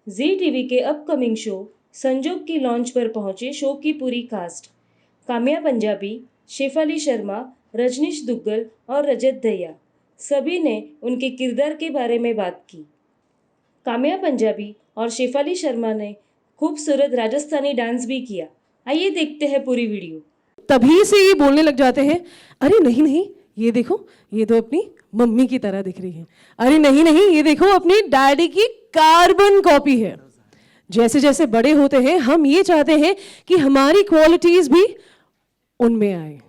जी TV के upcoming show संजोग की लॉन्च पर पहुंचे शो की पूरी कास्ट। काम्या पंजाबी, शेफाली शर्मा, रजनीश दुग्गल और रजत दहिया सभी ने उनके किरदार के बारे में बात की। काम्या पंजाबी और शेफाली शर्मा ने खूबसूरत राजस्थानी डांस भी किया। आइए देखते हैं पूरी वीडियो। तभी से ये बोलने लग जाते हैं, अरे नहीं नहीं ये देखो, ये तो अपनी मम्मी की तरह दिख रही है। अरे नहीं नहीं ये देखो, अपनी डैडी की कार्बन कॉपी है। जैसे जैसे बड़े होते हैं हम ये चाहते हैं कि हमारी क्वालिटीज भी उनमें आए,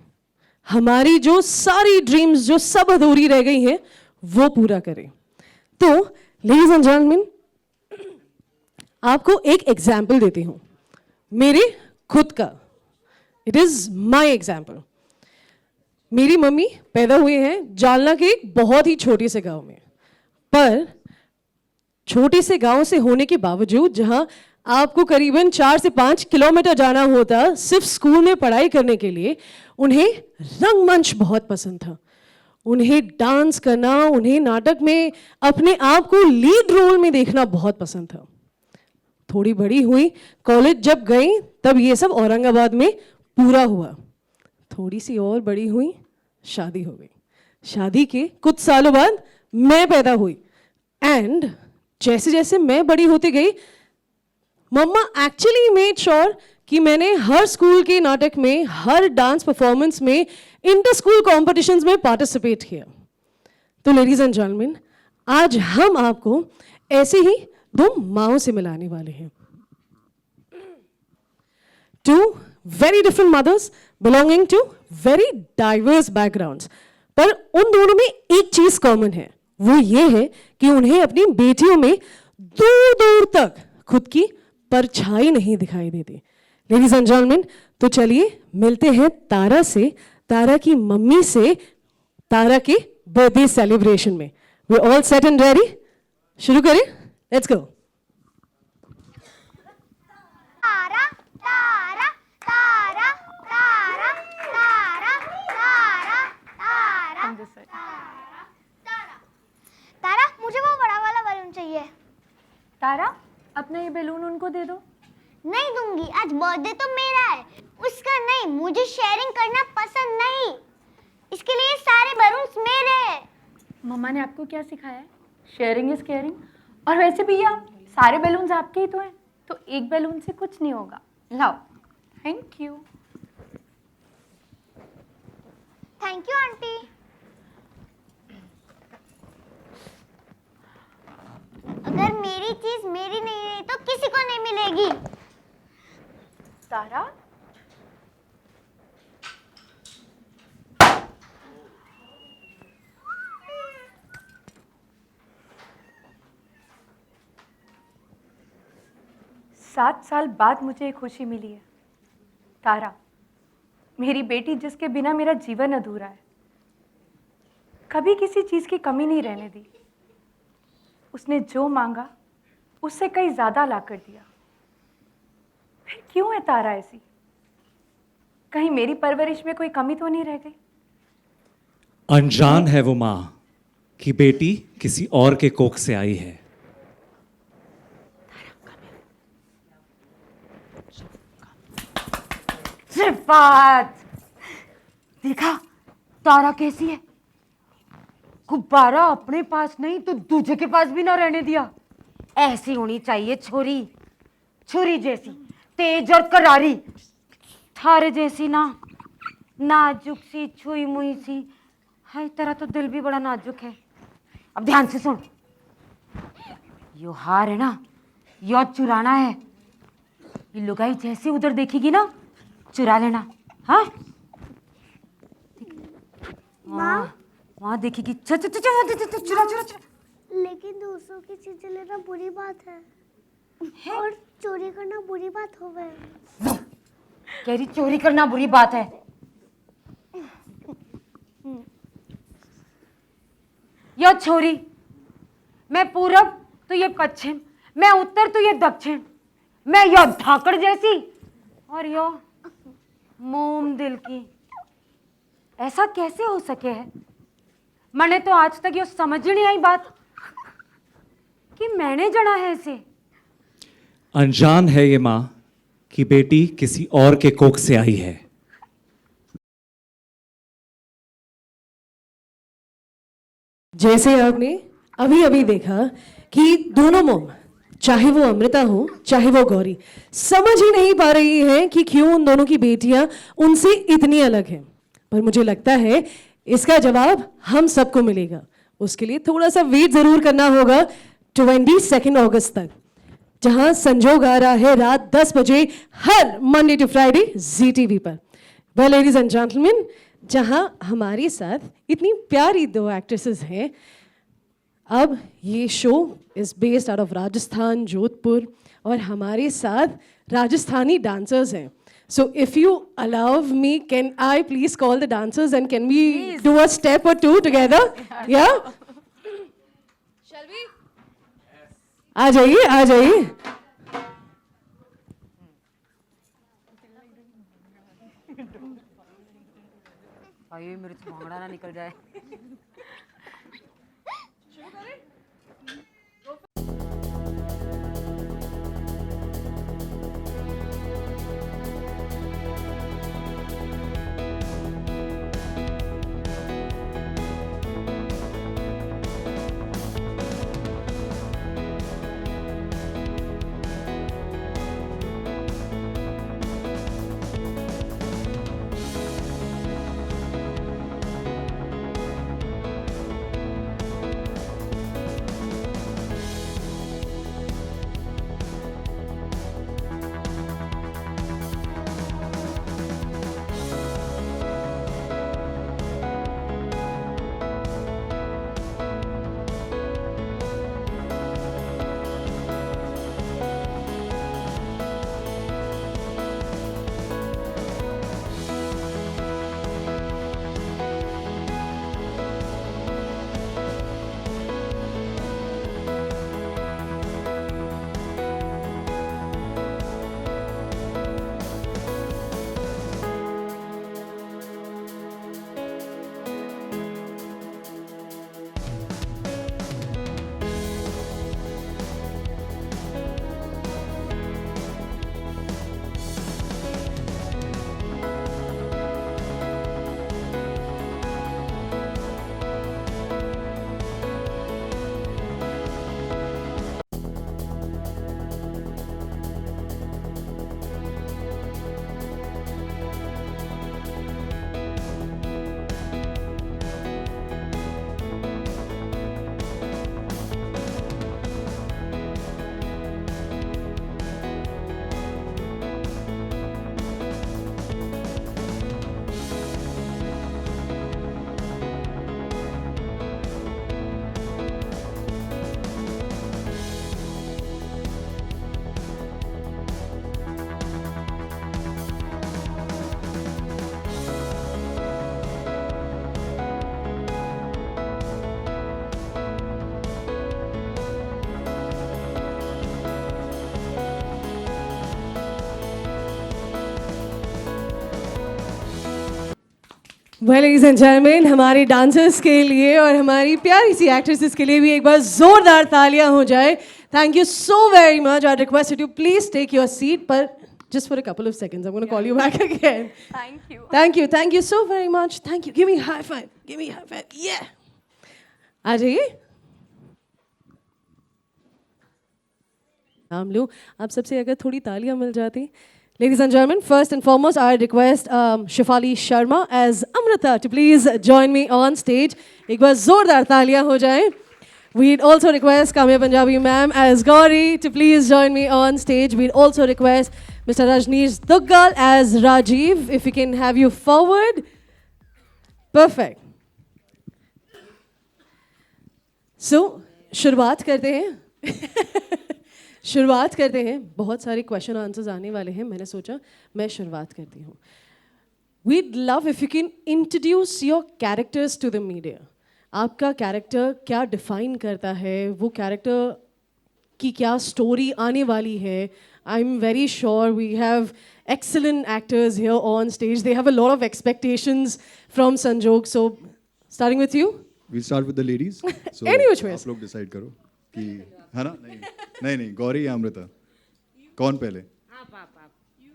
हमारी जो सारी ड्रीम्स जो सब अधूरी रह गई हैं वो पूरा करें। तो लेडीज एंड जेंटलमैन, आपको एक एग्जाम्पल देती हूँ मेरे खुद का। It is my example. मेरी मम्मी पैदा हुए हैं जालना के एक बहुत ही छोटे से गांव में, पर छोटे से गांव से होने के बावजूद जहां आपको करीबन 4 से 5 किलोमीटर जाना होता सिर्फ स्कूल में पढ़ाई करने के लिए, उन्हें रंगमंच बहुत पसंद था। उन्हें डांस करना, उन्हें नाटक में अपने आप को लीड रोल में देखना बहुत पसंद था। थोड़ी बड़ी हुई, कॉलेज जब गई तब ये सब औरंगाबाद में पूरा हुआ। थोड़ी सी और बड़ी हुई, शादी हो गई। शादी के कुछ सालों बाद मैं पैदा हुई एंड जैसे जैसे मैं बड़ी होती गई, मम्मा एक्चुअली मेड श्योर कि मैंने हर स्कूल के नाटक में, हर डांस परफॉर्मेंस में, इंटर स्कूल कॉम्पिटिशन्स में पार्टिसिपेट किया। तो लेडीज एंड जेंटलमैन, आज हम आपको ऐसे ही दो माओं से मिलाने वाले हैं। Two very different mothers belonging to very diverse backgrounds, पर उन दोनों में एक चीज कॉमन है, वो ये है कि उन्हें अपनी बेटियों में दूर दूर तक खुद की परछाई नहीं दिखाई देती। लेडीज एंड जेंटलमैन, तो चलिए मिलते हैं तारा से, तारा की मम्मी से, तारा के बर्थडे सेलिब्रेशन में। We all set and ready? शुरू करें, लेट्स गो। तारा तारा तारा तारा तारा तारा तारा तारा तारा, मुझे वो बड़ा वाला बैलून चाहिए। तारा, अपना ये बैलून उनको दे दो। नहीं दूंगी, आज बर्थडे तो मेरा है, उसका नहीं। मुझे शेयरिंग करना पसंद नहीं, इसके लिए सारे बैलून्स मेरे हैं। मम्मा ने आपको क्या सिखाया है? Sharing is caring. और वैसे भी आप सारे बैलून्स आपके ही तो हैं, तो एक बैलून से कुछ नहीं होगा। लाओ। Thank you. Thank you aunty. अगर मेरी चीज मेरी नहीं रही तो किसी को नहीं मिलेगी। तारा, सात साल बाद मुझे एक खुशी मिली है। तारा, मेरी बेटी जिसके बिना मेरा जीवन अधूरा है, कभी किसी चीज़ की कमी नहीं रहने दी। उसने जो मांगा उससे कहीं ज़्यादा ला कर दिया। फिर क्यों है तारा ऐसी? कहीं मेरी परवरिश में कोई कमी तो नहीं रह गई? अनजान है वो माँ कि बेटी किसी और के कोख से आई है। सिफात, देखा तारा कैसी है? गुब्बारा अपने पास नहीं तो दूसरे के पास भी ना रहने दिया। ऐसी होनी चाहिए छोरी, छुरी जैसी, तेज और करारी। थारे जैसी ना, नाजुक सी, छुई मुई सी है। तेरा तो दिल भी बड़ा नाजुक है। अब ध्यान से सुन, यो हार है ना, यो चुराना है। ये लुगाई जैसी उधर देखेगी ना, चुरा लेना। हाँ वहाँ देखेगी, चुरा चुरा चुरा। लेकिन दूसरों की चीजें लेना बुरी बात है, और चोरी करना बुरी बात हो गई। कह रही चोरी करना बुरी बात है। यो छोरी, मैं पूरब तो ये पश्चिम, मैं उत्तर तो ये दक्षिण, मैं यो धाकड़ जैसी और यो मोम दिल की। ऐसा कैसे हो सके है? मैंने तो आज तक ये समझ ही नहीं आई बात कि मैंने जना है इसे। अनजान है ये माँ कि बेटी किसी और के कोख से आई है। जैसे आपने अभी अभी देखा कि दोनों मोम, चाहे वो अमृता हो चाहे वो गौरी, समझ ही नहीं पा रही हैं कि क्यों उन दोनों की बेटियां उनसे इतनी अलग हैं। पर मुझे लगता है इसका जवाब हम सबको मिलेगा। उसके लिए थोड़ा सा वेट जरूर करना होगा 22 अगस्त तक, जहां संजोग आ रहा है रात 10 बजे हर मंडे टू फ्राइडे ZTV पर। वेल लेडीज एंड जेंटलमैन, जहां हमारे साथ इतनी प्यारी दो एक्ट्रेसेस हैं, अब ये show is based out of Rajasthan, Jodhpur, और हमारे साथ राजस्थानी डांसर्स हैं। So if you allow me, can I please call the dancers and can we do a step or two together? या आ जाइए, आ जाइए। भाई मेरे से भांगड़ा ना निकल जाए। वेल लेडीज एंड जेंटलमैन, हमारे डांसर्स के लिए और हमारी प्यारी सी एक्ट्रेसेस के लिए भी एक बार जोरदार तालियां हो जाए। Thank you so very much. I request you to please take your seat, पर just for a couple of seconds. I'm going to call you back again. Thank you. Thank you. Thank you so very much. Thank you. Give me a high five. Give me a high five. Yeah. आ जाइए। नाम लो आप सबसे, अगर थोड़ी तालियां मिल जाती। Ladies and gentlemen, first and foremost, I request Shefali Sharma as Amrita to please join me on stage. एक बार जोरदार तालियां हो जाएं। We'd also request Kamya Punjabi ma'am as Gauri to please join me on stage. We'd also request Mr. Rajneesh Duggal as Rajiv. If we can have you forward. Perfect. So, शुरुआत करते हैं। शुरुआत करते हैं। बहुत सारे क्वेश्चन आंसर्स आने वाले हैं। मैंने सोचा मैं शुरुआत करती हूँ। We'd love if you can introduce your characters to the media. आपका कैरेक्टर क्या डिफाइन करता है, वो कैरेक्टर की क्या स्टोरी आने वाली है। I am very sure we have excellent actors here on stage. They have a lot of expectations from Sanjog. So, starting with you. We'll start with the ladies. So Any which ways. आप लोग decide करो कि है ना। नहीं नहीं नहीं, गौरी या अमृता। कौन पहले?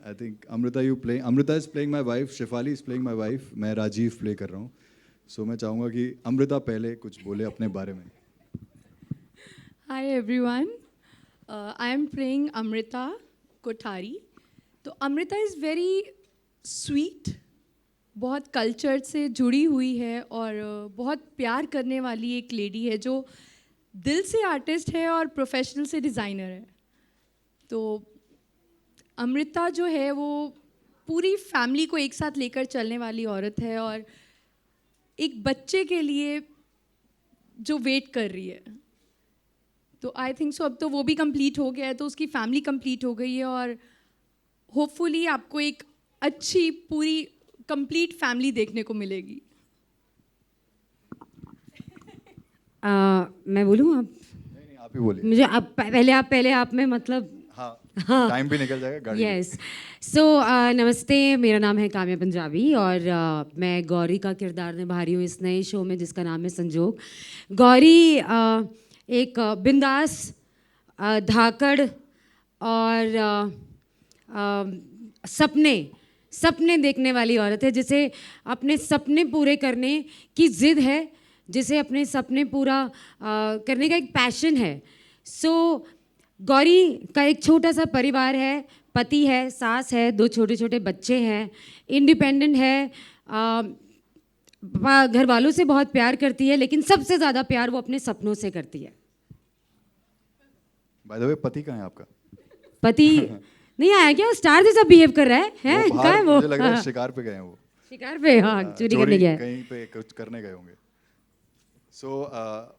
I think Amrita you playing, Amrita is playing my wife, Shefali is playing my wife, मैं राजीव प्ले कर रहा हूँ. सो मैं चाहूँगा कि अमृता पहले कुछ बोले अपने बारे में. Hi everyone, I am playing Amrita Kothari. तो अमृता इज़ वेरी स्वीट, बहुत कल्चर से जुड़ी हुई है और बहुत प्यार करने वाली एक लेडी है जो दिल से आर्टिस्ट है और प्रोफेशनल से डिज़ाइनर है. तो अमृता जो है वो पूरी फैमिली को एक साथ लेकर चलने वाली औरत है और एक बच्चे के लिए जो वेट कर रही है. तो आई थिंक सो अब तो वो भी कंप्लीट हो गया है, तो उसकी फैमिली कंप्लीट हो गई है और होपफुली आपको एक अच्छी पूरी कंप्लीट फैमिली देखने को मिलेगी. मैं बोलूँ अब? नहीं आप ही बोलिए. मुझे अब पहले आप में मतलब हाँ, टाइम भी निकल जाएगा गाड़ी. यस. सो नमस्ते, मेरा नाम है काम्या पंजाबी और मैं गौरी का किरदार निभा रही हूँ इस नए शो में जिसका नाम है संजोग. गौरी एक बिंदास, धाकड़ और सपने देखने वाली औरत है, जिसे अपने सपने पूरे करने की ज़िद है, जिसे अपने सपने पूरा करने का एक पैशन है. सो गौरी का एक छोटा सा परिवार है, पति है, सास है, 2 छोटे छोटे बच्चे हैं, इंडिपेंडेंट है, घर वालों से बहुत प्यार करती है, लेकिन सबसे ज़्यादा प्यार वो अपने सपनों से करती है. बाय द वे पति कहाँ है आपका? पति नहीं आया क्या? स्टार जैसा बिहेव कर रहा है कहाँ है वो? मुझे लग रहा है शिकार पे गए हैं वो. शिकार पे, हाँ, चोरी करने गया है. कहीं पे कुछ करने गए होंगे. So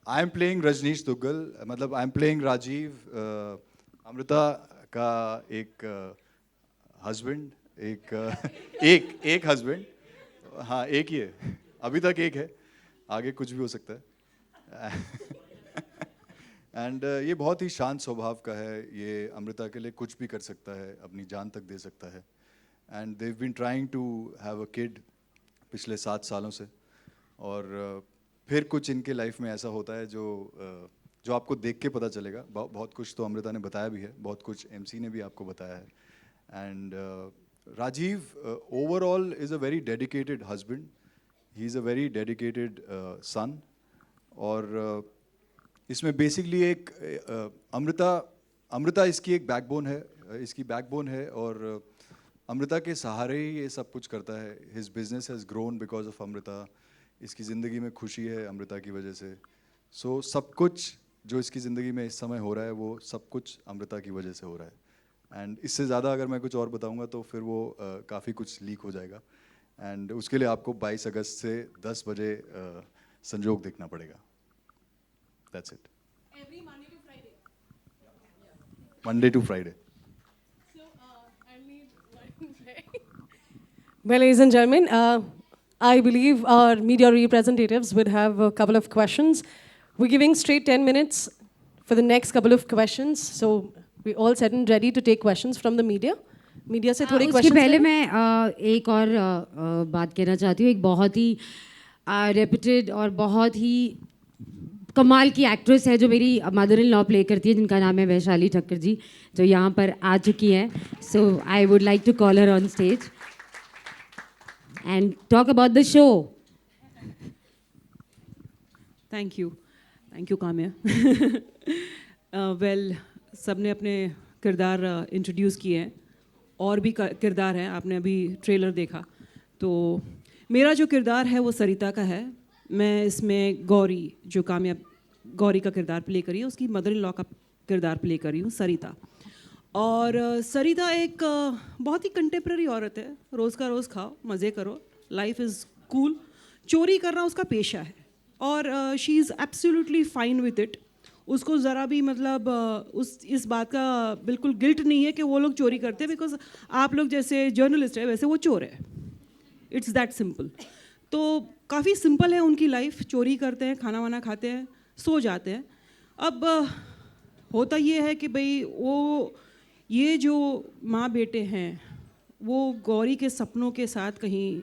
I am playing Rajneesh Duggal, मतलब I am playing Rajeev, Amrita का एक हस्बैंड, एक हस्बैंड. हाँ, एक ही है अभी तक, एक है, आगे कुछ भी हो सकता है. एंड ये बहुत ही शांत स्वभाव का है. ये अमृता के लिए कुछ भी कर सकता है, अपनी जान तक दे सकता है. And Dev been trying to have a kid पिछले 7 सालों से. और फिर कुछ इनके लाइफ में ऐसा होता है जो आपको देख के पता चलेगा. बहुत कुछ तो अमृता ने बताया भी है, बहुत कुछ MC ने भी आपको बताया है. And Rajeev overall is a very dedicated husband, he is a very dedicated son. और इसमें बेसिकली एक अमृता इसकी एक बैकबोन है, इसकी बैकबोन है. और अमृता के सहारे ही ये सब कुछ करता है. His business has grown because of Amrita. इसकी ज़िंदगी में खुशी है अमृता की वजह से. सो सब कुछ जो इसकी ज़िंदगी में इस समय हो रहा है वो सब कुछ अमृता की वजह से हो रहा है. एंड इससे ज़्यादा अगर मैं कुछ और बताऊंगा तो फिर वो काफ़ी कुछ लीक हो जाएगा. एंड उसके लिए आपको 22 अगस्त से 10 बजे संजोग देखना पड़ेगा. That's it. Every Monday to Friday. Monday to Friday. So, I mean, well, ladies and gentlemen, I believe our media representatives would have a couple of questions. We're giving straight 10 minutes for the next couple of questions. So, we're all set and ready to take questions from the media. Media से थोड़े उसके questions पहले लें. मैं एक और बात कहना चाहती हूँ. एक बहुत ही रेप्यूटेड और बहुत ही कमाल की एक्ट्रेस है जो मेरी मदर इन लॉ प्ले करती है, जिनका नाम है वैशाली ठक्कर जी, जो यहाँ पर आ चुकी हैं. So I would like to call her on stage and talk about the show. Thank you Kamya. Well, सबने अपने किरदार इंट्रोड्यूस किए हैं, और भी किरदार हैं, आपने अभी ट्रेलर देखा. तो मेरा जो किरदार है वो सरिता का है. मैं इसमें गौरी, जो काम्या गौरी का किरदार प्ले करी है, उसकी मदर इन लॉ का किरदार प्ले करी हूँ, सरिता. और सरिता एक बहुत ही कंटेम्प्रेरी औरत है. रोज़ का रोज़ खाओ, मज़े करो, लाइफ इज़ कूल. चोरी करना उसका पेशा है और she is absolutely fine with it. उसको ज़रा भी मतलब इस बात का बिल्कुल गिल्ट नहीं है कि वो लोग चोरी करते हैं, बिकॉज आप लोग जैसे जर्नलिस्ट है वैसे वो चोर है. It's that simple. तो काफ़ी सिंपल है उनकी लाइफ. चोरी करते हैं, खाना वाना खाते हैं, सो जाते हैं. अब होता ये है कि भाई वो ये जो माँ बेटे हैं वो गौरी के सपनों के साथ कहीं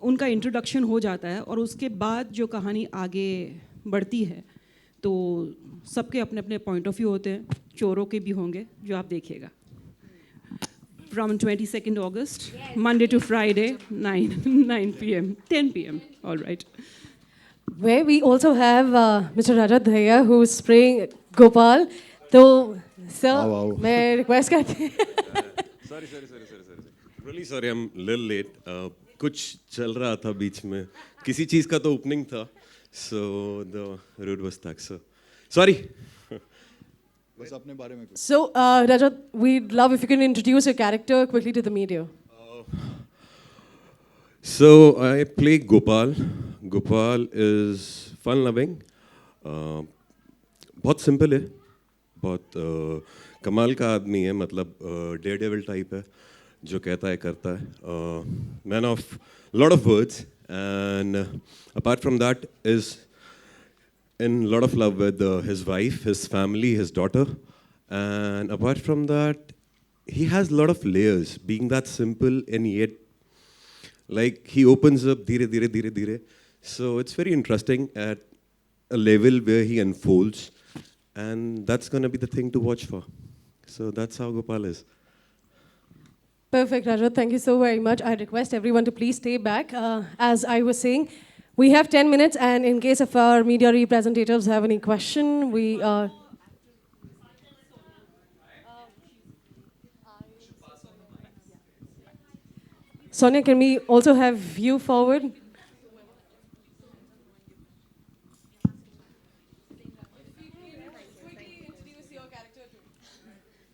उनका इंट्रोडक्शन हो जाता है. और उसके बाद जो कहानी आगे बढ़ती है तो सबके अपने अपने पॉइंट ऑफ व्यू होते हैं. चोरों के भी होंगे जो आप देखिएगा. From 22nd August, Monday to Friday, 9 p.m., 10 p.m. All right. Where we also have Mr. Rajat Dhaya who is playing Gopal. तो sir, मैं request करती हूँ. Sorry. Really sorry, I'm a little late. कुछ चल रहा था बीच में. किसी चीज़ का तो opening था. So the road was stuck. So sorry. बस अपने बारे में कुछ. So Rajat, we'd love if you can introduce your character quickly to the media. So I play Gopal. Gopal is fun-loving. बहुत simple है. बहुत कमाल का आदमी है. मतलब डेयरडेविल टाइप है. जो कहता है करता है. Man of lot of words. And apart from that is in a lot of love with his wife, his family, his daughter. And apart from that, he has a lot of layers, being that simple and yet like he opens up dhire. So it's very interesting at a level where he unfolds, and that's going to be the thing to watch for. So that's how Gopal is. Perfect, Rajat. Thank you so very much. I request everyone to please stay back. As I was saying, we have 10 minutes, and in case of our media representatives have any question, we Sonia, can we also have you forward?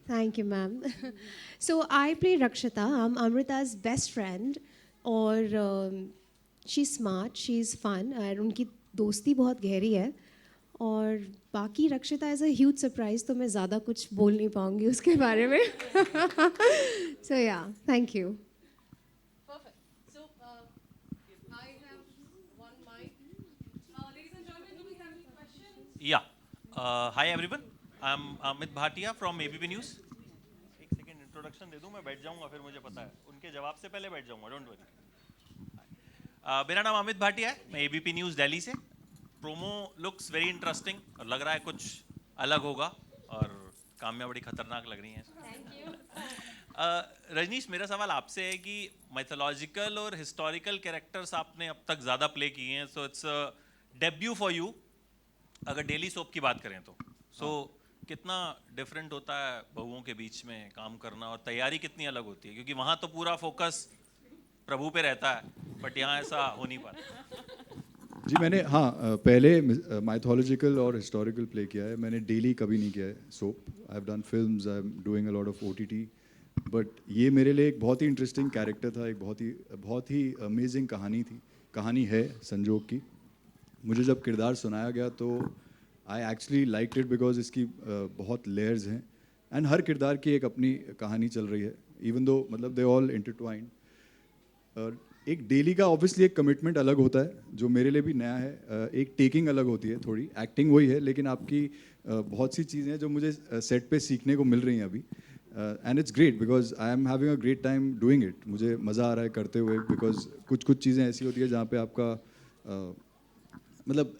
Thank you, ma'am. So I play Rakshita. I'm Amrita's best friend. और she's smart, she's fun, और उनकी दोस्ती बहुत गहरी है. और बाकी रक्षिता इज़ अ ह्यूज सरप्राइज, तो मैं ज़्यादा कुछ बोल नहीं पाऊँगी उसके बारे में. So yeah, thank you. Perfect. So I have one mic. Ladies and gentlemen, do we have any questions? Yeah. Hi everyone. I'm Amit Bhatia from ABP News. एक सेकेंड इंट्रोडक्शन दे दूं, मैं बैठ जाऊंगा फिर मुझे पता है. उनके जवाब से पहले बैठ जाऊंगा, डोंट वरी. मेरा नाम अमित भाटिया है. मैं ABP न्यूज़ दिल्ली से. प्रोमो लुक्स वेरी इंटरेस्टिंग और लग रहा है कुछ अलग होगा और काम्या बड़ी खतरनाक लग रही हैं. रजनीश, मेरा सवाल आपसे है कि मैथोलॉजिकल और हिस्टोरिकल कैरेक्टर्स आपने अब तक ज़्यादा प्ले किए हैं. So it's debut for you. अगर डेली सोप की बात करें तो कितना डिफरेंट होता है बहुओं के बीच में काम करना और तैयारी कितनी अलग होती है, क्योंकि वहाँ तो पूरा फोकस प्रभु पे रहता है, बट यहाँ ऐसा हो नहीं पाता. जी मैंने पहले माइथोलॉजिकल और हिस्टोरिकल प्ले किया है. मैंने डेली कभी नहीं किया है soap. I have done films, I am doing a lot of OTT. But ये मेरे लिए एक बहुत ही इंटरेस्टिंग कैरेक्टर था. एक बहुत ही अमेजिंग कहानी है संजोग की. मुझे जब किरदार सुनाया गया तो I actually liked it because इसकी बहुत लेयर्स हैं एंड हर किरदार की एक अपनी कहानी चल रही है. इवन दो मतलब दे ऑल इंटरट्वाइंड. एक डेली का ऑब्वियसली एक कमिटमेंट अलग होता है जो मेरे लिए भी नया है. एक टेकिंग अलग होती है, थोड़ी एक्टिंग वही है लेकिन आपकी बहुत सी चीज़ें जो मुझे सेट पे सीखने को मिल रही हैं अभी. And it's great because I am having a great time doing it. मुझे मज़ा आ रहा है करते हुए बिकॉज कुछ चीज़ें ऐसी होती है जहाँ पे आपका मतलब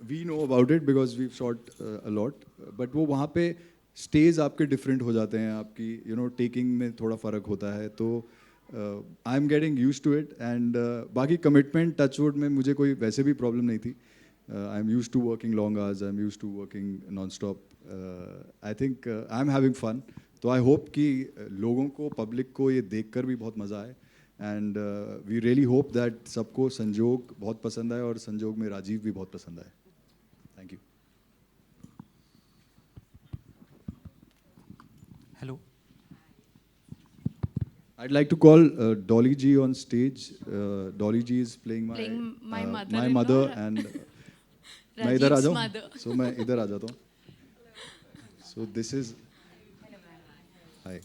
we know about it because we shot a lot, but वो वहाँ पे स्टेज आपके डिफरेंट हो जाते हैं. आपकी टेकिंग में थोड़ा फ़र्क होता है. तो I am getting used to it. And बाकी कमिटमेंट टचवुड में मुझे कोई वैसे भी प्रॉब्लम नहीं थी. I am used to working long hours, I am used to working non stop. I think I am having fun. तो आई होप कि लोगों को, पब्लिक को ये देखकर भी बहुत मज़ा आए. And we really hope that सबको संजोग बहुत पसंद आए और संजोग में राजीव भी बहुत पसंद आए. Thank you. Hello. I'd like to call Dolly G on stage. Dolly G is playing my mother and मैं इधर आ जाऊँ. So मैं इधर आ जाता हूँ. So this is hi.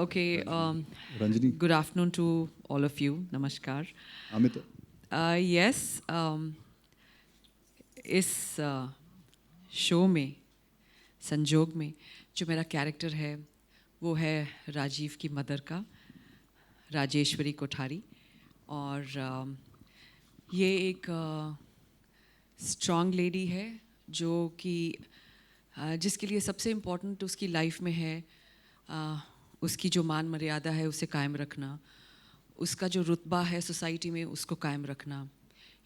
Okay. Ranjini. Good afternoon to all of you. Namaskar. Amit. Yes. इस show में संजोग में जो मेरा कैरेक्टर है वो है राजीव की मदर का, राजेश्वरी कोठारी. और ये एक स्ट्रॉन्ग लेडी है जो कि जिसके लिए सबसे इम्पोर्टेंट उसकी लाइफ में है उसकी जो मान मर्यादा है उसे कायम रखना, उसका जो रुतबा है सोसाइटी में उसको कायम रखना,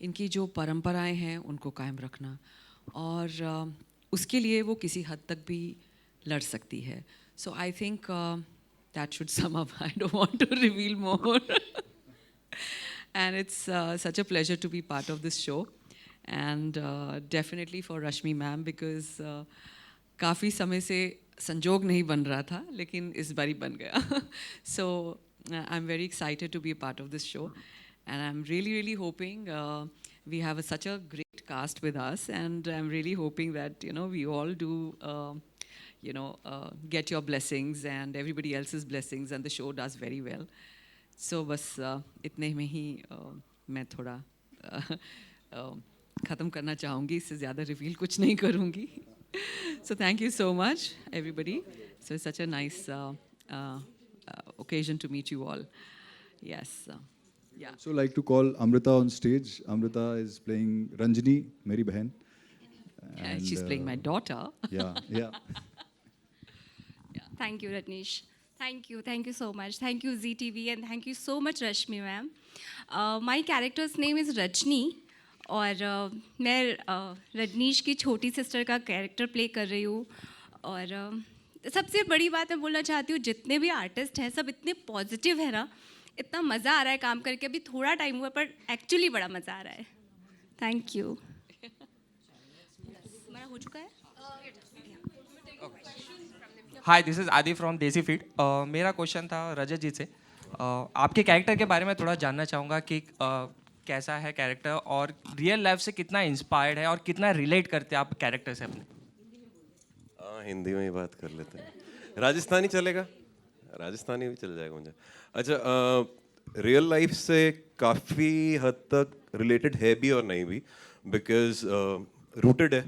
इनकी जो परंपराएं हैं उनको कायम रखना, और उसके लिए वो किसी हद तक भी लड़ सकती है. So I think that should sum up. I don't want to reveal more. And it's such a pleasure to be part of this show, and definitely for Rashmi ma'am because काफ़ी समय से संजोग नहीं बन रहा था लेकिन इस बारी बन गया. So I'm very excited to be a part of this show, and I'm really hoping we have such a great cast with us, and I'm really hoping that we all do get your blessings and everybody else's blessings, and the show does very well. So बस इतने में ही मैं थोड़ा ख़त्म करना चाहूँगी, इससे ज़्यादा रिवील कुछ नहीं करूँगी. So thank you so much everybody. So it's such a nice occasion to meet you all. Yes. Yeah. So like to call Amrita on stage. Amrita is playing Ranjini, मेरी बहन. And she's playing my daughter. Yeah. Thank you, Rajnish. Thank you so much. Thank you, ZTV, and thank you so much, Rashmi ma'am. My character's name is Rajni, और मैं रजनीश की छोटी sister का character play कर रही हूँ. और सबसे बड़ी बात मैं बोलना चाहती हूँ, जितने भी आर्टिस्ट हैं सब इतने पॉजिटिव है ना, इतना मज़ा आ रहा है काम करके. अभी थोड़ा टाइम हुआ पर एक्चुअली बड़ा मज़ा आ रहा है. Thank you. हमारा हो चुका है. हाय, दिस इज़ आदि फ्रॉम देसी फीड. मेरा क्वेश्चन था रजत जी से. आपके कैरेक्टर के बारे में थोड़ा जानना चाहूँगा कि कैसा है कैरेक्टर और रियल लाइफ से कितना इंस्पायर्ड है और कितना रिलेट करते हैं आप कैरेक्टर से अपने. हिंदी में ही बात कर लेते हैं. राजस्थानी चलेगा? राजस्थानी भी चल जाएगा मुझे. अच्छा, रियल लाइफ से काफ़ी हद तक रिलेटेड है भी और नहीं भी, बिकॉज रूटेड है.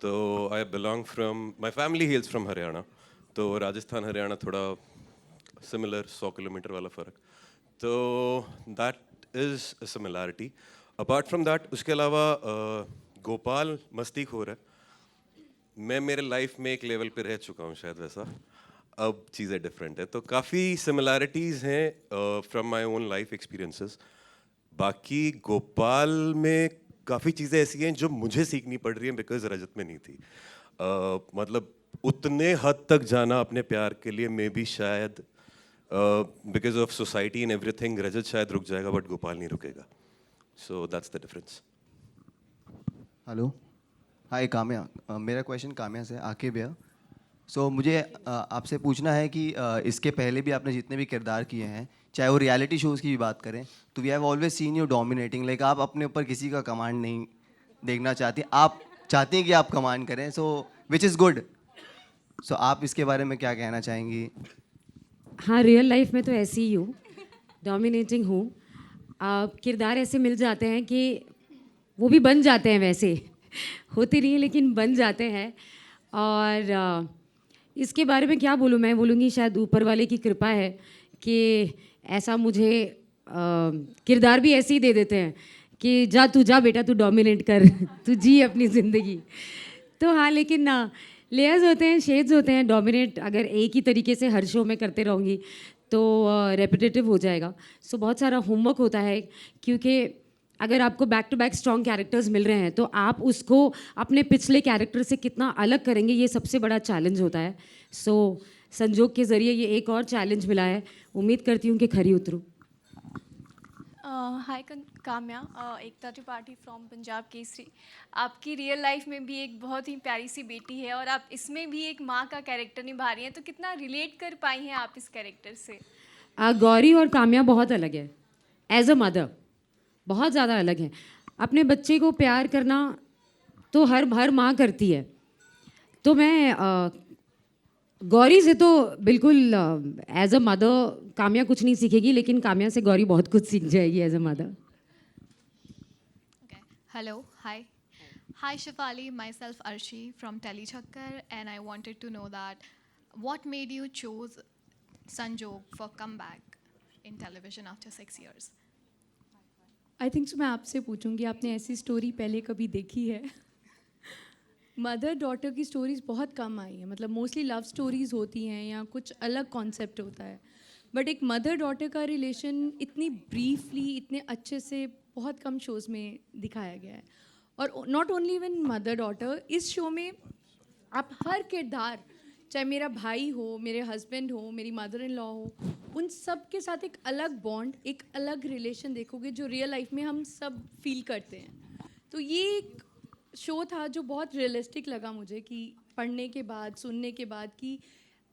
तो I belong from, my family हेल्स from Haryana, तो राजस्थान हरियाणा थोड़ा सिमिलर, 100 किलोमीटर वाला फ़र्क. तो that is a similarity. Apart from that उसके अलावा गोपाल मस्तीखोर है. मैं मेरे लाइफ में एक लेवल पे रह चुका हूँ शायद वैसा, अब चीज़ें डिफरेंट है. तो काफ़ी सिमिलैरिटीज़ हैं from my own life experiences. बाकी गोपाल में काफ़ी चीज़ें ऐसी हैं जो मुझे सीखनी पड़ रही हैं बिकॉज रजत में नहीं थी. मतलब उतने हद तक जाना अपने प्यार के लिए मे बी शायद because of society and everything Rajat शायद रुक जाएगा बट गोपाल नहीं रुकेगा. So that's the difference. Hello, hi Kamya. मेरा क्वेश्चन काम्या से, आके भैया. सो मुझे आपसे पूछना है कि इसके पहले भी आपने जितने भी किरदार किए हैं, चाहे वो रियलिटी शोज़ की भी बात करें, तो we have always seen you dominating. Like आप अपने ऊपर किसी का कमांड नहीं देखना चाहती, आप चाहती हैं कि आप कमांड करें. सो विच इज़ गुड. सो आप इसके बारे में क्या कहना चाहेंगी? हाँ, रियल लाइफ में तो ऐसी ही हूँ, डोमिनेटिंग हूँ. किरदार ऐसे मिल जाते हैं कि वो भी बन जाते हैं, वैसे होते नहीं है लेकिन बन जाते हैं. और इसके बारे में क्या बोलूँ, मैं बोलूँगी शायद ऊपर वाले की कृपा है कि ऐसा मुझे किरदार भी ऐसे ही दे देते हैं कि जा बेटा, तू डोमिनेट कर, तू जी अपनी ज़िंदगी. तो हाँ, लेकिन ना, लेयर्स होते हैं, शेड्स होते हैं. डोमिनेट अगर एक ही तरीके से हर शो में करते रहूँगी तो रेपिटेटिव हो जाएगा. सो बहुत सारा होमवर्क होता है, क्योंकि अगर आपको back to back strong characters मिल रहे हैं तो आप उसको अपने पिछले कैरेक्टर से कितना अलग करेंगे, ये सबसे बड़ा चैलेंज होता है. सो संजोग के ज़रिए ये एक और चैलेंज मिला है. उम्मीद करती हूँ कि खरी उतरूँ. हाय काम्या, एकता त्रिपाठी फ्रॉम पंजाब केसरी. आपकी रियल लाइफ में भी एक बहुत ही प्यारी सी बेटी है और आप इसमें भी एक माँ का कैरेक्टर निभा रही हैं, तो कितना रिलेट कर पाई हैं आप इस कैरेक्टर से? गौरी और काम्या बहुत अलग है. एज अ मदर बहुत ज़्यादा अलग है. अपने बच्चे को प्यार करना तो हर माँ करती है. तो मैं गौरी से तो बिल्कुल एज अ मदर काम्या कुछ नहीं सीखेगी, लेकिन काम्या से गौरी बहुत कुछ सीख जाएगी as a mother. Hello, hi Shefali, myself Arshi from Tele Chakkar, and I wanted to know that what made you choose Sanjog for comeback in television after 6 years? I think मैं आपसे पूछूंगी, आपने ऐसी स्टोरी पहले कभी देखी है? Mother daughter की स्टोरीज बहुत कम आई हैं, मतलब मोस्टली लव स्टोरीज होती हैं या कुछ अलग कॉन्सेप्ट होता है, बट एक मदर डॉटर का रिलेशन इतनी ब्रीफली, इतने अच्छे से बहुत कम शोज़ में दिखाया गया है. और not only even mother daughter, इस शो में आप हर किरदार, चाहे मेरा भाई हो, मेरे हस्बैंड हो, मेरी मदर इन लॉ हो, उन सब के साथ एक अलग बॉन्ड, एक अलग रिलेशन देखोगे जो रियल लाइफ में हम सब फील करते हैं. तो ये एक शो था जो बहुत रियलिस्टिक लगा मुझे, कि पढ़ने के बाद, सुनने के बाद, कि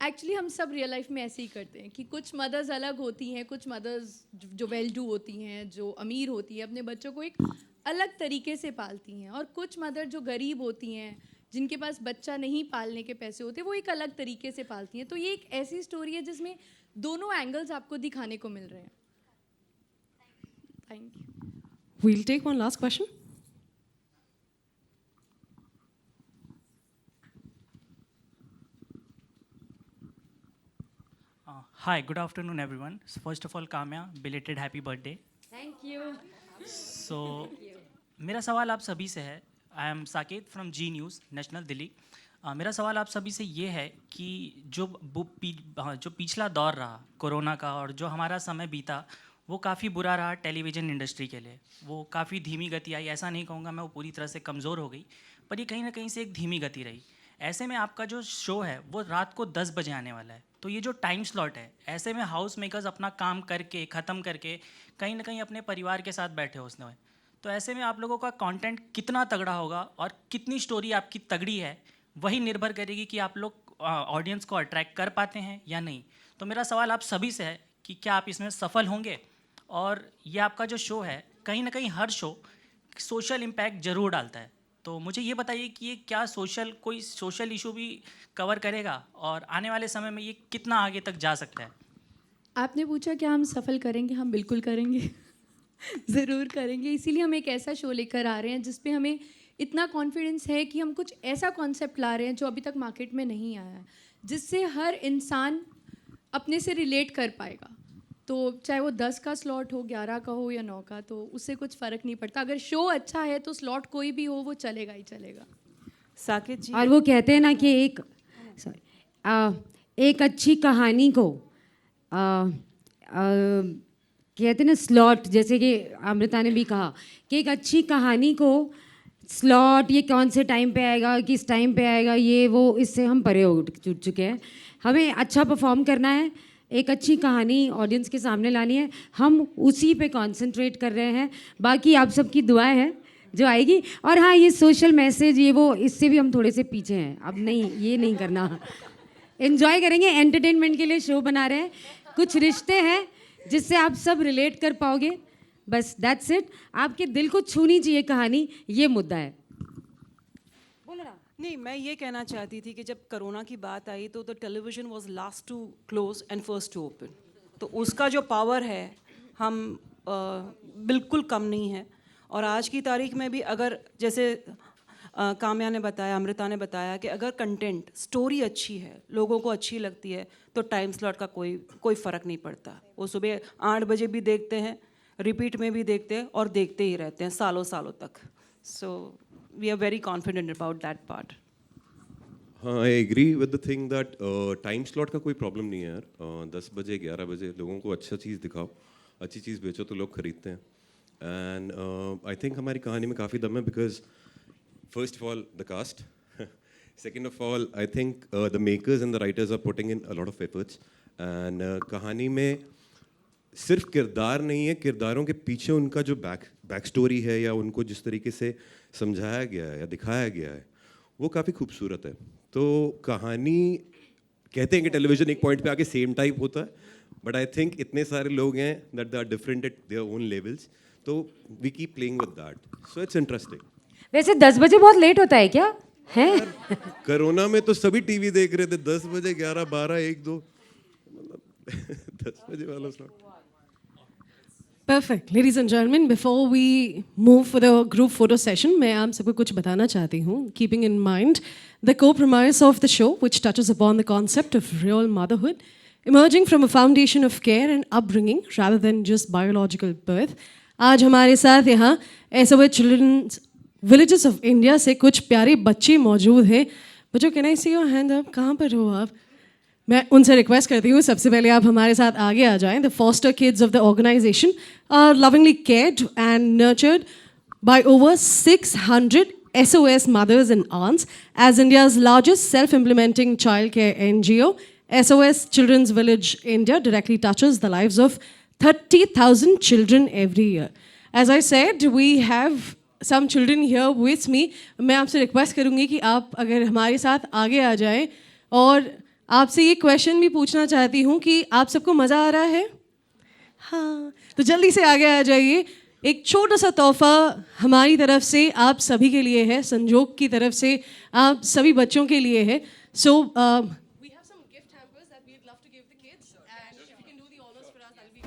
एक्चुअली हम सब रियल लाइफ में ऐसे ही करते हैं कि कुछ मदर्स अलग होती हैं, कुछ मदर्स जो वेल डू होती हैं, जो अमीर होती हैं, अपने बच्चों को एक अलग तरीके से पालती हैं, और कुछ मदर जो गरीब होती हैं, जिनके पास बच्चा नहीं पालने के पैसे होते, वो एक अलग तरीके से पालती हैं. तो ये एक ऐसी स्टोरी है जिसमें दोनों एंगल्स आपको दिखाने को मिल रहे हैं. Thank you. We'll take one last question. Hi, good afternoon, everyone. So first of all, Kamya, belated happy birthday. Thank you. So, मेरा सवाल आप सभी से है. I am Saket from Zee News national Delhi. मेरा सवाल आप सभी से ये है कि जो पिछला दौर रहा कोरोना का, और जो हमारा समय बीता, वो काफ़ी बुरा रहा टेलीविज़न इंडस्ट्री के लिए. वो काफ़ी धीमी गति आई. ऐसा नहीं कहूँगा मैं वो पूरी तरह से कमज़ोर हो गई, पर ये कहीं ना कहीं से एक धीमी गति रही. ऐसे में आपका जो शो है वो रात को 10 बजे आने वाला है. तो ये जो टाइम स्लॉट है, ऐसे में हाउस मेकर्स अपना काम करके ख़त्म करके कहीं ना कहीं अपने परिवार के साथ बैठे हो उसमें. तो ऐसे में आप लोगों का कंटेंट कितना तगड़ा होगा और कितनी स्टोरी आपकी तगड़ी है, वही निर्भर करेगी कि आप लोग ऑडियंस को अट्रैक्ट कर पाते हैं या नहीं. तो मेरा सवाल आप सभी से है कि क्या आप इसमें सफल होंगे. और ये आपका जो शो है, कहीं ना कहीं हर शो सोशल इम्पैक्ट ज़रूर डालता है. तो मुझे ये बताइए कि ये क्या कोई सोशल इशू भी कवर करेगा, और आने वाले समय में ये कितना आगे तक जा सकता है. आपने पूछा क्या हम सफल करेंगे? हम बिल्कुल करेंगे. ज़रूर करेंगे. इसीलिए हम एक ऐसा शो लेकर आ रहे हैं जिस पे हमें इतना कॉन्फिडेंस है कि हम कुछ ऐसा कॉन्सेप्ट ला रहे हैं जो अभी तक मार्केट में नहीं आया है, जिससे हर इंसान अपने से रिलेट कर पाएगा. तो चाहे वो 10 का स्लॉट हो, 11 का हो या 9 का, तो उससे कुछ फ़र्क नहीं पड़ता. अगर शो अच्छा है तो स्लॉट कोई भी हो, वो चलेगा ही चलेगा. साकेत जी, और वो कहते हैं ना कि एक अच्छी कहानी को कहते हैं ना स्लॉट, जैसे कि अमृता ने भी कहा कि एक अच्छी कहानी को स्लॉट, ये कौन से टाइम पे आएगा, किस टाइम पे आएगा, ये वो इससे हम परे हो चुके हैं. हमें अच्छा परफॉर्म करना है, एक अच्छी कहानी ऑडियंस के सामने लानी है. हम उसी पे कंसंट्रेट कर रहे हैं. बाकी आप सबकी दुआएं हैं जो आएगी. और हाँ, ये सोशल मैसेज, ये वो, इससे भी हम थोड़े से पीछे हैं. अब नहीं, ये नहीं करना. एंजॉय करेंगे. एंटरटेनमेंट के लिए शो बना रहे हैं. कुछ रिश्ते हैं जिससे आप सब रिलेट कर पाओगे. बस दैट्स इट. आपके दिल को छूनी चाहिए कहानी, ये मुद्दा है. नहीं, मैं ये कहना चाहती थी कि जब कोरोना की बात आई तो television was last to close and first to open. तो उसका जो पावर है हम बिल्कुल कम नहीं है. और आज की तारीख में भी अगर जैसे काम्या ने बताया, अमृता ने बताया कि अगर कंटेंट, स्टोरी अच्छी है, लोगों को अच्छी लगती है, तो टाइम स्लॉट का कोई फ़र्क नहीं पड़ता. वो सुबह 8 बजे भी देखते हैं, रिपीट में भी देखते हैं, और देखते ही रहते हैं सालों सालों तक. सो we are very confident about that part. हाँ, I agree with the thing that time slot का कोई प्रॉब्लम नहीं है यार. 10 बजे 11 बजे लोगों को अच्छा चीज़ दिखाओ, अच्छी चीज़ बेचो तो लोग खरीदते हैं. एंड आई थिंक हमारी कहानी में काफ़ी दम है, because first of all the cast, second of all I think the makers and the writers are putting in a lot of efforts. And कहानी में सिर्फ किरदार नहीं है, किरदारों के पीछे उनका जो बैक स्टोरी है, या उनको जिस तरीके से समझाया गया है या दिखाया गया है, वो काफ़ी खूबसूरत है. तो कहानी, कहते हैं कि टेलीविज़न एक पॉइंट पे आके सेम टाइप होता है, बट आई थिंक इतने सारे लोग हैं that they are different at their own levels, तो we keep playing with that. So it's interesting. वैसे 10 बजे बहुत लेट होता है क्या है? कोरोना में तो सभी टीवी देख रहे थे 10 बजे, 11, 12, 1, 2, 10 बजे वाला slot. Perfect. Ladies and gentlemen, before we move for the group photo session, मैं आप सबको कुछ बताना चाहती हूँ. Keeping in mind the co-premise of the show, which touches upon the concept of real motherhood, emerging from a foundation of care and upbringing rather than just biological birth, आज हमारे साथ यहाँ SOS children's villages of India से कुछ प्यारे बच्चे मौजूद हैं. बच्चों, can I see your hand up? कहाँ पर हो आप? मैं उनसे रिक्वेस्ट करती हूँ सबसे पहले आप हमारे साथ आगे आ जाएं. The foster kids of the organisation are lovingly cared and nurtured by over 600 SOS mothers and aunts as India's largest self-implementing childcare NGO. SOS Children's Village India directly touches the lives of 30,000 children every year. As I said, we have some children here with me. मैं आपसे request करूँगी कि आप अगर हमारे साथ आगे आ जाएं और आपसे ये क्वेश्चन भी पूछना चाहती हूँ कि आप सबको मज़ा आ रहा है? हाँ, तो जल्दी से आगे आ जाइए. एक छोटा सा तोहफा हमारी तरफ से आप सभी के लिए है, संजोग की तरफ से आप सभी बच्चों के लिए है. सो we have some gift hampers that we'd love to give the kids, and if you can do the honors for us, that'll be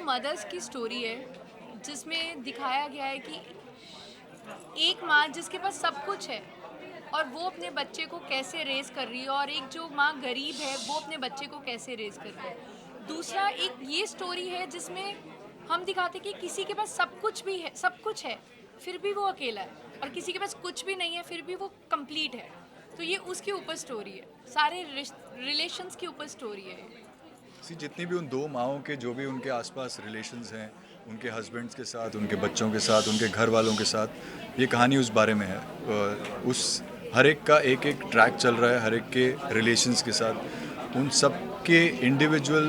mothers की स्टोरी है जिसमें दिखाया गया है कि एक माँ जिसके पास सब कुछ है और वो अपने बच्चे को कैसे रेज कर रही है, और एक जो माँ गरीब है वो अपने बच्चे को कैसे रेज कर रही है। दूसरा एक ये स्टोरी है जिसमें हम दिखाते कि किसी के पास सब कुछ भी है, सब कुछ है फिर भी वो अकेला है, और किसी के पास कुछ भी नहीं है फिर भी वो कंप्लीट है। तो ये उसके ऊपर स्टोरी है, सारे रिलेशंस के ऊपर स्टोरी है। जितनी भी उन दो माओं के जो भी उनके आसपास रिलेशंस हैं, उनके हस्बैंड्स के साथ, उनके बच्चों के साथ, उनके घर वालों के साथ, ये कहानी उस बारे में है। उस हर एक का एक एक ट्रैक चल रहा है, हर एक के रिलेशंस के साथ। उन सब के इंडिविजुअल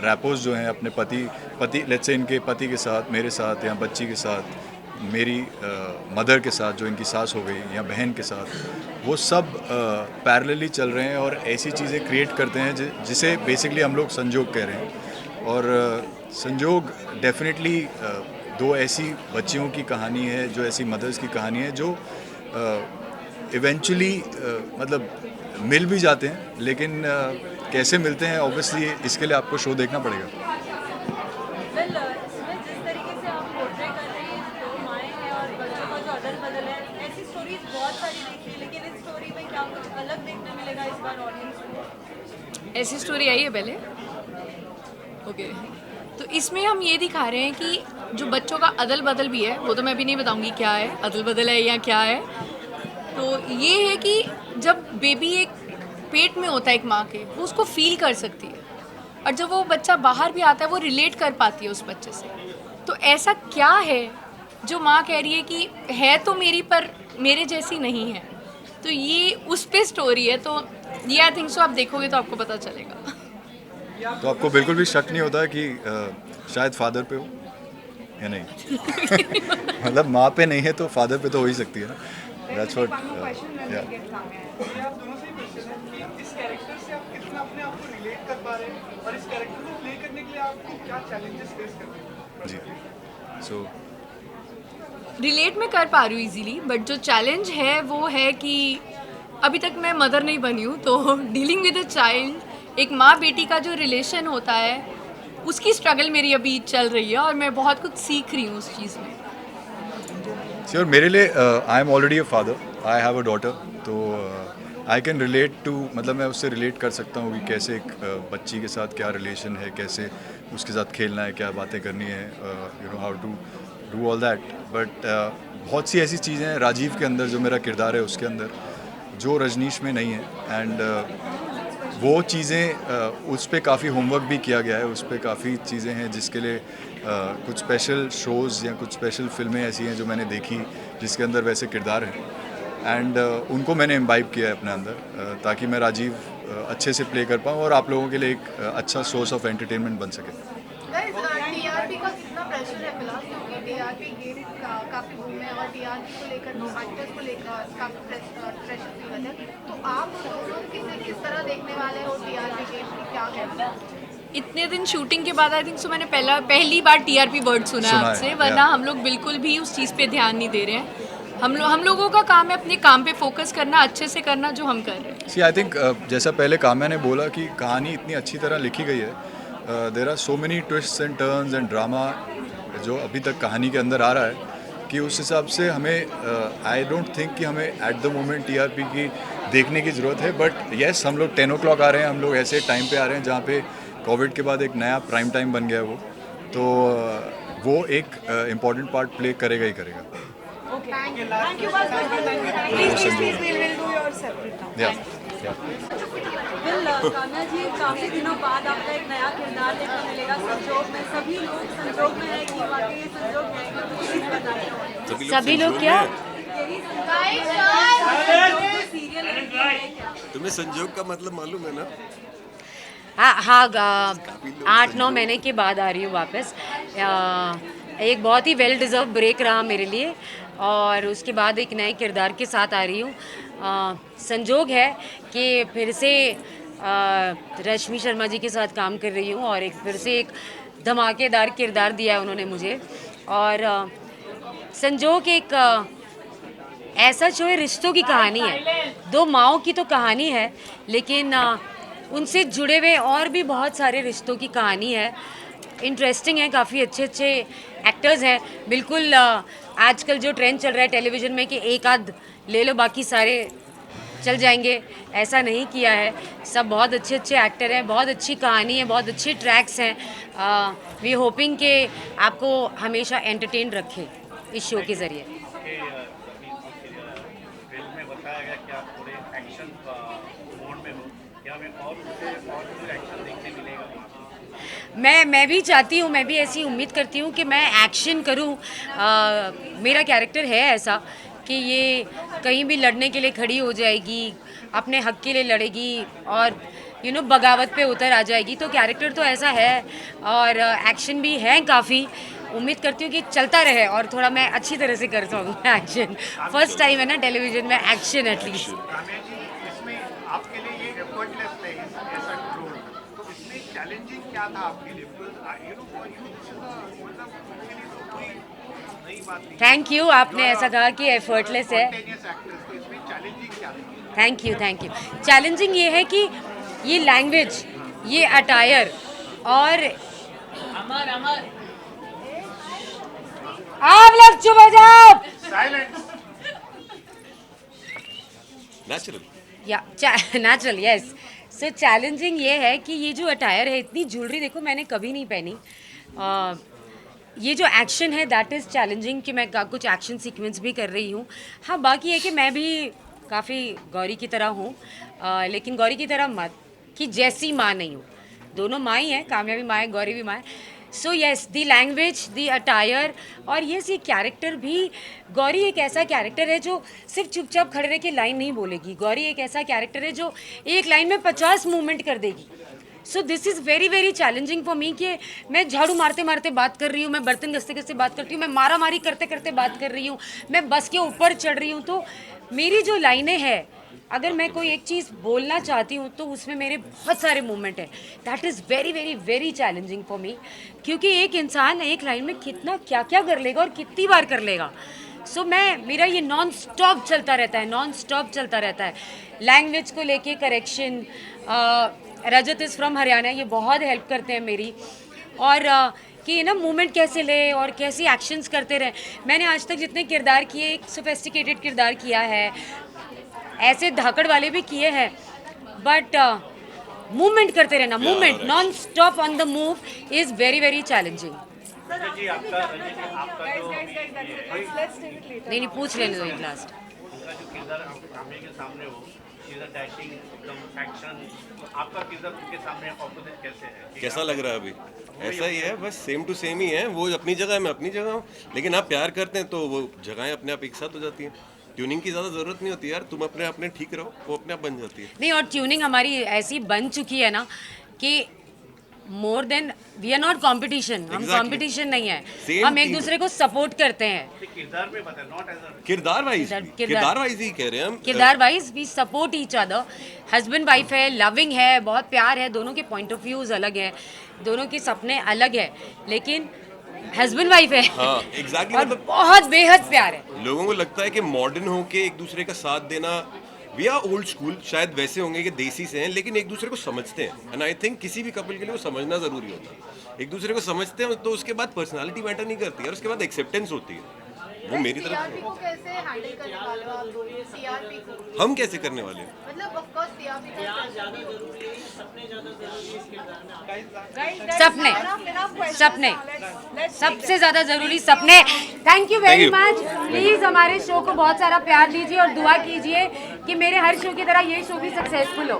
रैपोज जो हैं अपने पति लेट्स से इनके पति के साथ, मेरे साथ, या बच्ची के साथ, मेरी मदर के साथ जो इनकी सास हो गई, या बहन के साथ, वो सब पैरेलली चल रहे हैं और ऐसी चीज़ें क्रिएट करते हैं जिसे बेसिकली हम लोग संजोग कह रहे हैं। और संजोग डेफिनेटली दो ऐसी बच्चियों की कहानी है, जो ऐसी मदर्स की कहानी है जो इवेंचुअली मतलब मिल भी जाते हैं, लेकिन कैसे मिलते हैं ऑब्वियसली इसके लिए आपको शो देखना पड़ेगा। ऐसी स्टोरी आई है पहले? ओके तो इसमें हम ये दिखा रहे हैं कि जो बच्चों का अदल बदल भी है, वो तो मैं भी नहीं बताऊंगी क्या है, अदल बदल है या क्या है। तो ये है कि जब बेबी एक पेट में होता है एक माँ के, वो उसको फील कर सकती है, और जब वो बच्चा बाहर भी आता है वो रिलेट कर पाती है उस बच्चे से। तो ऐसा क्या है जो माँ कह रही है कि है तो मेरी पर मेरे जैसी नहीं है, तो ये उस पे स्टोरी है। तो ये आई थिंक सो आप देखोगे तो आपको पता चलेगा। तो आपको बिल्कुल भी शक नहीं होता कि शायद फादर पे हो या नहीं? मतलब माँ पे नहीं है तो फादर पे तो हो ही सकती है ना। That's what, ji so relate मैं कर पा रही हूँ इजीली, बट जो चैलेंज है वो है कि अभी तक मैं मदर नहीं बनी हूँ, तो डीलिंग विद अ चाइल्ड, एक माँ बेटी का जो रिलेशन होता है उसकी स्ट्रगल मेरी अभी चल रही है, और मैं बहुत कुछ सीख रही हूँ उस चीज़ में। और मेरे लिए I am already a father, I have a daughter, तो आई कैन रिलेट टू, मतलब मैं उससे रिलेट कर सकता हूँ कि कैसे एक बच्ची के साथ क्या रिलेशन है, कैसे उसके साथ खेलना है, क्या बातें करनी है, you know how to do all that. But बहुत सी ऐसी चीज़ें हैं राजीव के अंदर, जो मेरा किरदार है उसके अंदर, जो रजनीश में नहीं है। एंड वो चीज़ें उस पर काफ़ी होमवर्क भी किया गया है, उस पर काफ़ी चीज़ें हैं जिसके लिए कुछ स्पेशल शोज़ या कुछ स्पेशल फिल्में ऐसी हैं जो मैंने देखी जिसके अंदर वैसे किरदार हैं, एंड उनको मैंने इम्बाइब किया है अपने अंदर, ताकि मैं राजीव अच्छे से प्ले कर पाऊँ और आप लोगों के लिए एक अच्छा सोर्स ऑफ एंटरटेनमेंट बन सके। टीआरपी का कितना प्रेशर है फिलहाल, क्योंकि टीआरपी गेम काफ़ी बूम है और टीआरपी को लेकर एक्टर्स को लेकर काफ़ी प्रेशर फील होता है, तो आप दोनों किस तरह देखने वाले हो टीआरपी गेम की, क्या है? इतने दिन शूटिंग के बाद आई थिंक सो मैंने पहली बार टीआरपी वर्ड सुना है आपसे, वरना हम लोग बिल्कुल भी उस चीज़ पे ध्यान नहीं दे रहे हैं। हम लोगों का काम है अपने काम पे फोकस करना, अच्छे से करना जो हम कर रहे हैं। सी आई थिंक जैसा पहले काम्या ने बोला कि कहानी इतनी अच्छी तरह लिखी गई है, there are so many twists and turns and drama जो अभी तक कहानी के अंदर आ रहा है, कि उस हिसाब से हमें आई डोंट थिंक कि हमें एट द मोमेंट टीआरपी की देखने की ज़रूरत है। बट येस, हम लोग 10 o'clock आ रहे हैं, हम लोग ऐसे टाइम पे आ रहे हैं जहाँ पे कोविड के बाद एक नया प्राइम टाइम बन गया है वो, तो वो एक इम्पॉर्टेंट पार्ट प्ले करेगा ही करेगा। Thank you. Please, we'll do your separate now. Yeah. Kanha ji, काफी दिनों बाद आपका एक नया किरदार देखने मिलेगा संजोग में। सभी लोग संजोग में है कि वाकई ये संजोग है? सभी लोग क्या? तुम्हें संजोग का मतलब मालूम है ना? हाँ 8-9 महीने के बाद आ रही हूँ वापस। एक बहुत ही वेल डिज़र्व ब्रेक रहा मेरे लिए, और उसके बाद एक नए किरदार के साथ आ रही हूँ। संजोग है कि फिर से रश्मि शर्मा जी के साथ काम कर रही हूँ, और एक फिर से एक धमाकेदार किरदार दिया है उन्होंने मुझे। और संजोग एक ऐसा शो है, रिश्तों की कहानी है, दो माँओं की तो कहानी है, लेकिन उनसे जुड़े हुए और भी बहुत सारे रिश्तों की कहानी है। इंटरेस्टिंग है, काफ़ी अच्छे अच्छे एक्टर्स हैं। बिल्कुल आजकल जो ट्रेंड चल रहा है टेलीविज़न में कि एक आध ले लो बाकी सारे चल जाएंगे, ऐसा नहीं किया है। सब बहुत अच्छे अच्छे एक्टर हैं, बहुत अच्छी कहानी है, बहुत अच्छे ट्रैक्स हैं। वी होपिंग कि आपको हमेशा एंटरटेन रखें इस शो के ज़रिए। मैं भी चाहती हूँ, मैं भी ऐसी उम्मीद करती हूँ कि मैं एक्शन करूँ। मेरा कैरेक्टर है ऐसा कि ये कहीं भी लड़ने के लिए खड़ी हो जाएगी, अपने हक के लिए लड़ेगी और बगावत पे उतर आ जाएगी। तो कैरेक्टर तो ऐसा है और एक्शन भी है काफ़ी। उम्मीद करती हूँ कि चलता रहे और थोड़ा मैं अच्छी तरह से कर सकूँ एक्शन। फर्स्ट टाइम है ना टेलीविज़न में एक्शन एटलीस्ट। इसमें आपके लिए ये एफर्टलेस है ऐसा रोल, तो इसमें चैलेंजिंग क्या था आपके लिए? थैंक यू, आपने ऐसा कहा कि एफर्टलेस है। Thank you thank you. Challenging ये है कि ये लैंग्वेज, ये अटायर और आप लोग चुप हो जाओ। नेचुरल या नेचुरल, यस। सो चैलेंजिंग ये है कि ये जो अटायर है, इतनी ज्वेलरी देखो मैंने कभी नहीं पहनी। ये जो एक्शन है दैट इज़ चैलेंजिंग कि मैं कुछ एक्शन सीक्वेंस भी कर रही हूँ। हाँ, बाकी है कि मैं भी काफ़ी गौरी की तरह हूँ, लेकिन गौरी की तरह मत कि जैसी माँ नहीं हूँ। दोनों माँ ही हैं, काम्या भी माँ है, गौरी भी माँ है। सो येस, दी लैंग्वेज, दी अटायर और ये कैरेक्टर भी, गौरी एक ऐसा कैरेक्टर है जो सिर्फ चुपचाप खड़े रह के लाइन नहीं बोलेगी। गौरी एक ऐसा कैरेक्टर है जो एक लाइन में 50 मूवमेंट कर देगी। So this is very very challenging for me कि मैं झाड़ू मारते मारते बात कर रही हूँ, मैं बर्तन घसते घसते बात करती हूँ, मैं मारा मारी करते करते बात कर रही हूँ, मैं बस के ऊपर चढ़ रही हूँ। तो मेरी जो लाइनें हैं, अगर मैं कोई एक चीज़ बोलना चाहती हूँ तो उसमें मेरे बहुत सारे मूवमेंट हैं। That is very very very challenging for me, क्योंकि एक इंसान एक लाइन में कितना क्या क्या कर लेगा और कितनी बार कर लेगा। सो मेरा ये नॉन स्टॉप चलता रहता है, नॉन स्टॉप चलता रहता है। लैंग्वेज को लेके correction, Rajat is from Haryana, ये बहुत हेल्प करते हैं मेरी। और कि मूवमेंट कैसे ले और कैसे एक्शंस करते रहे। मैंने आज तक जितने किरदार किए, एक सोफिस्टिकेटेड किरदार किया है, ऐसे धाकड़ वाले भी किए हैं, बट मूवमेंट करते रहना, movement non stop on the move is very very challenging. नहीं, पूछ लेने दो एक लास्ट। कैसा लग रहा है अभी? ऐसा ही है, बस सेम टू सेम ही है। वो अपनी जगह, मैं अपनी जगह हूँ, लेकिन आप प्यार करते हैं तो वो जगहें अपने आप एक साथ हो जाती हैं। ट्यूनिंग की ज़्यादा ज़रूरत नहीं होती यार, तुम अपने ठीक रहो, वो अपने आप बन जाती है। नहीं, और ट्यूनिंग हमारी ऐसी बन चुकी है ना कि more than we are not competition. हम कॉम्पिटिशन नहीं है, हम एक दूसरे को सपोर्ट करते हैं। किरदार वाइज ही कह रहे हैं हम। किरदार wise we support each other. Husband wife है, लविंग है, बहुत प्यार है। दोनों के पॉइंट ऑफ व्यूज अलग है, दोनों के सपने अलग है, लेकिन हस्बैंड वाइफ है। हाँ, exactly, और बहुत बेहद प्यार है। लोगों को लगता है कि मॉडर्न होके एक दूसरे का साथ देना, वी आर ओल्ड स्कूल, शायद वैसे होंगे कि देसी से हैं, लेकिन एक दूसरे को समझते हैं। एंड आई थिंक किसी भी कपल के लिए वो समझना ज़रूरी होता है। एक दूसरे को समझते हैं तो उसके बाद पर्सनालिटी मैटर नहीं करती है, और उसके बाद एक्सेप्टेंस होती है। वो मेरी तरफ टीआरपी को कैसे हैंडल करने वाले हो आप? टीआरपी को हम कैसे करने वाले हैं? मतलब ऑफ कोर्स टीआरपी सपने सबसे ज्यादा जरूरी, सपने। Thank you very much. Please हमारे शो को बहुत सारा प्यार दीजिए और दुआ कीजिए कि मेरे हर शो की तरह ये शो भी सक्सेसफुल हो।